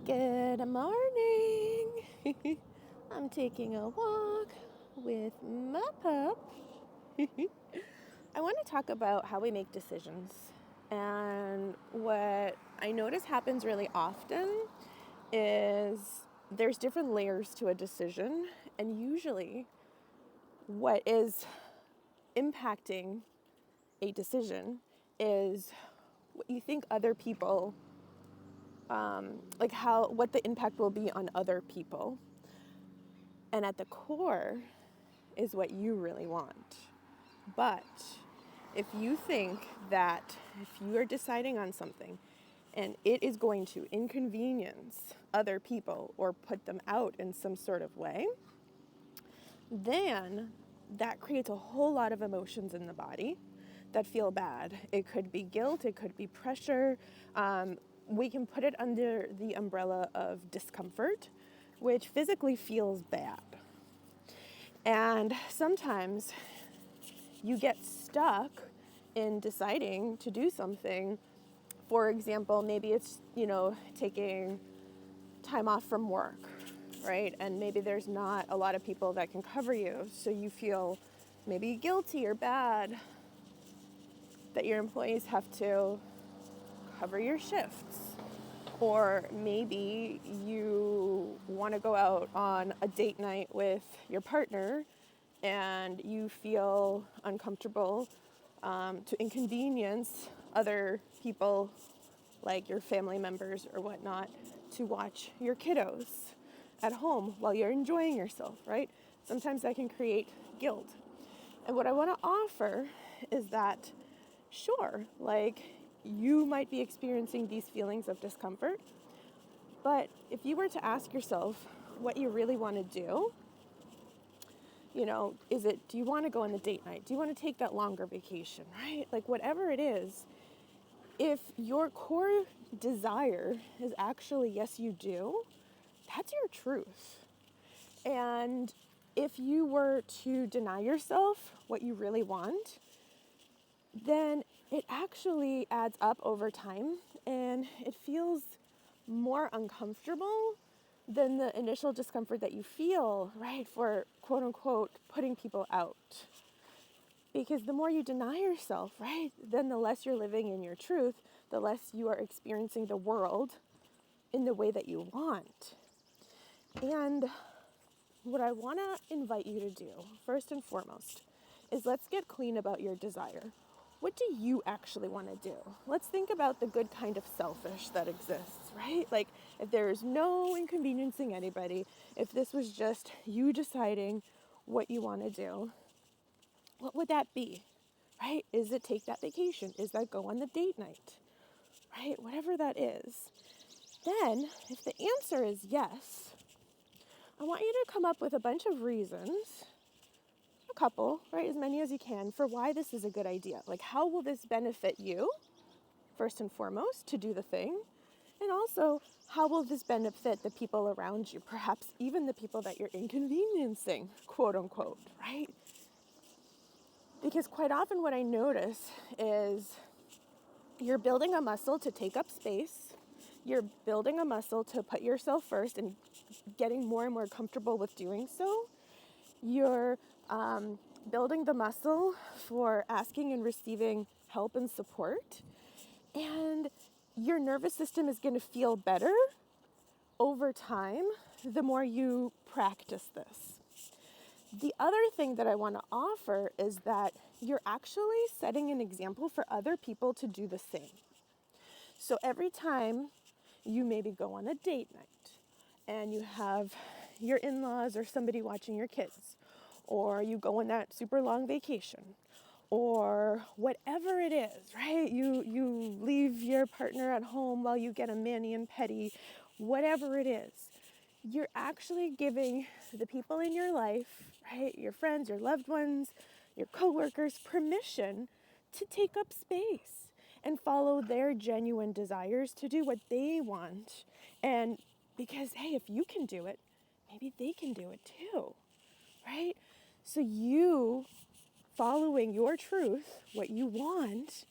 Good morning. I'm taking a walk with my pup. I want to talk about how we make decisions. And what I notice happens really often is there's different layers to a decision. And usually, what is impacting a decision is what you think other people what the impact will be on other people. And at the core is what you really want. But if you think that if you are deciding on something and it is going to inconvenience other people or put them out in some sort of way, then that creates a whole lot of emotions in the body that feel bad. It could be guilt, it could be pressure. We can put it under the umbrella of discomfort, which physically feels bad. And sometimes you get stuck in deciding to do something. For example, maybe it's, taking time off from work, right? And maybe there's not a lot of people that can cover you. So you feel maybe guilty or bad that your employees have to cover your shifts. Or maybe you want to go out on a date night with your partner and you feel uncomfortable to inconvenience other people like your family members or whatnot to watch your kiddos at home while you're enjoying yourself, right? Sometimes that can create guilt. And what I want to offer is that, sure, you might be experiencing these feelings of discomfort, but if you were to ask yourself what you really want to do, do you want to go on the date night? Do you want to take that longer vacation, right? Like whatever it is, if your core desire is actually, yes, you do, that's your truth. And if you were to deny yourself what you really want, then it actually adds up over time and it feels more uncomfortable than the initial discomfort that you feel, right, for quote unquote putting people out. Because the more you deny yourself, right, then the less you're living in your truth, the less you are experiencing the world in the way that you want. And what I want to invite you to do, first and foremost, is let's get clean about your desire. What do you actually want to do? Let's think about the good kind of selfish that exists, right? Like if there's no inconveniencing anybody, if this was just you deciding what you want to do, what would that be, right? Is it take that vacation? Is that go on the date night, right? Whatever that is. Then, if the answer is yes, I want you to come up with a bunch of reasons, a couple, right? As many as you can, for why this is a good idea. Like, how will this benefit you, first and foremost, to do the thing? And also, how will this benefit the people around you? Perhaps even the people that you're inconveniencing, quote unquote, right? Because quite often what I notice is you're building a muscle to take up space. You're building a muscle to put yourself first and getting more and more comfortable with doing so. You're building the muscle for asking and receiving help and support. And your nervous system is going to feel better over time the more you practice this. The other thing that I want to offer is that you're actually setting an example for other people to do the same. So every time you maybe go on a date night and you have your in-laws or somebody watching your kids, or you go on that super long vacation, or whatever it is, right? You leave your partner at home while you get a mani and pedi, whatever it is. You're actually giving the people in your life, right, your friends, your loved ones, your coworkers, permission to take up space and follow their genuine desires to do what they want. And because, hey, if you can do it, maybe they can do it too, right? So you following your truth, what you want,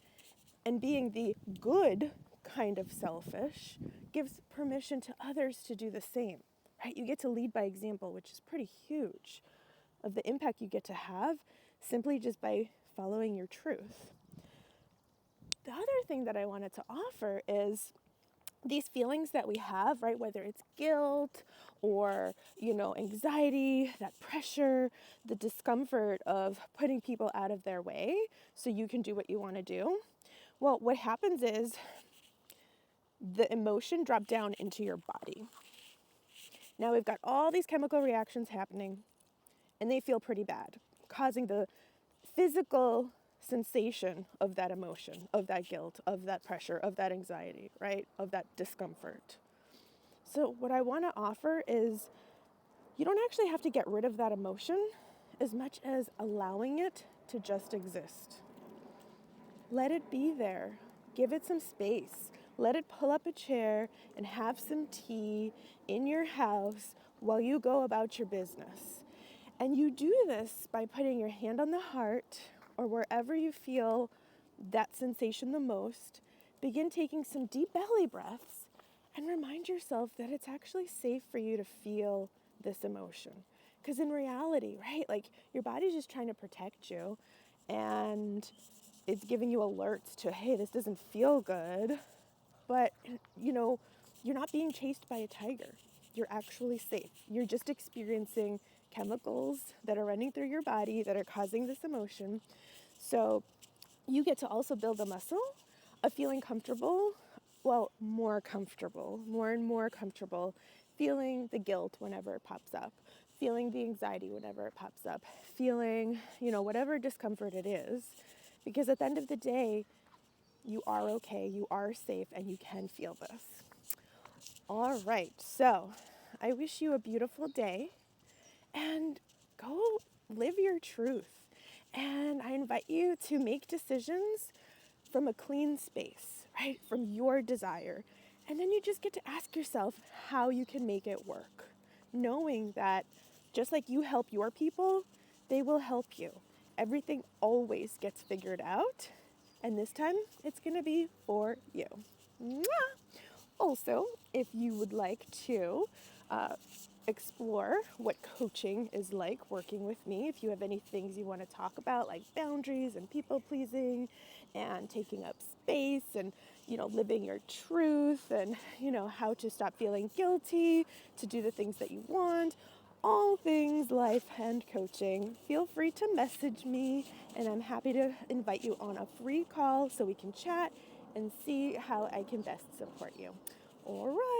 and being the good kind of selfish gives permission to others to do the same, right? You get to lead by example, which is pretty huge of the impact you get to have simply just by following your truth. The other thing that I wanted to offer is these feelings that we have, right? Whether it's guilt or, anxiety, that pressure, the discomfort of putting people out of their way so you can do what you want to do. Well, what happens is the emotion drops down into your body. Now we've got all these chemical reactions happening and they feel pretty bad, causing the physical sensation of that emotion, of that guilt, of that pressure, of that anxiety, right? Of that discomfort. So what I want to offer is you don't actually have to get rid of that emotion as much as allowing it to just exist. Let it be there. Give it some space. Let it pull up a chair and have some tea in your house while you go about your business. And you do this by putting your hand on the heart or wherever you feel that sensation the most. Begin taking some deep belly breaths and remind yourself that it's actually safe for you to feel this emotion. Because in reality, right, like your body's just trying to protect you and it's giving you alerts to, hey, this doesn't feel good. But, you're not being chased by a tiger. You're actually safe. You're just experiencing chemicals that are running through your body that are causing this emotion. So you get to also build a muscle of feeling comfortable, more comfortable, more and more comfortable, feeling the guilt whenever it pops up, feeling the anxiety whenever it pops up, feeling, whatever discomfort it is. Because at the end of the day, you are okay, you are safe, and you can feel this. All right, so I wish you a beautiful day and go live your truth. And I invite you to make decisions from a clean space, right? From your desire. And then you just get to ask yourself how you can make it work, knowing that just like you help your people, they will help you. Everything always gets figured out. And this time, it's going to be for you. Mwah! Also, if you would like to explore what coaching is like working with me, if you have any things you want to talk about, like boundaries and people pleasing and taking up space and, living your truth and, how to stop feeling guilty, to do the things that you want, all things life and coaching, feel free to message me and I'm happy to invite you on a free call so we can chat and see how I can best support you. All right.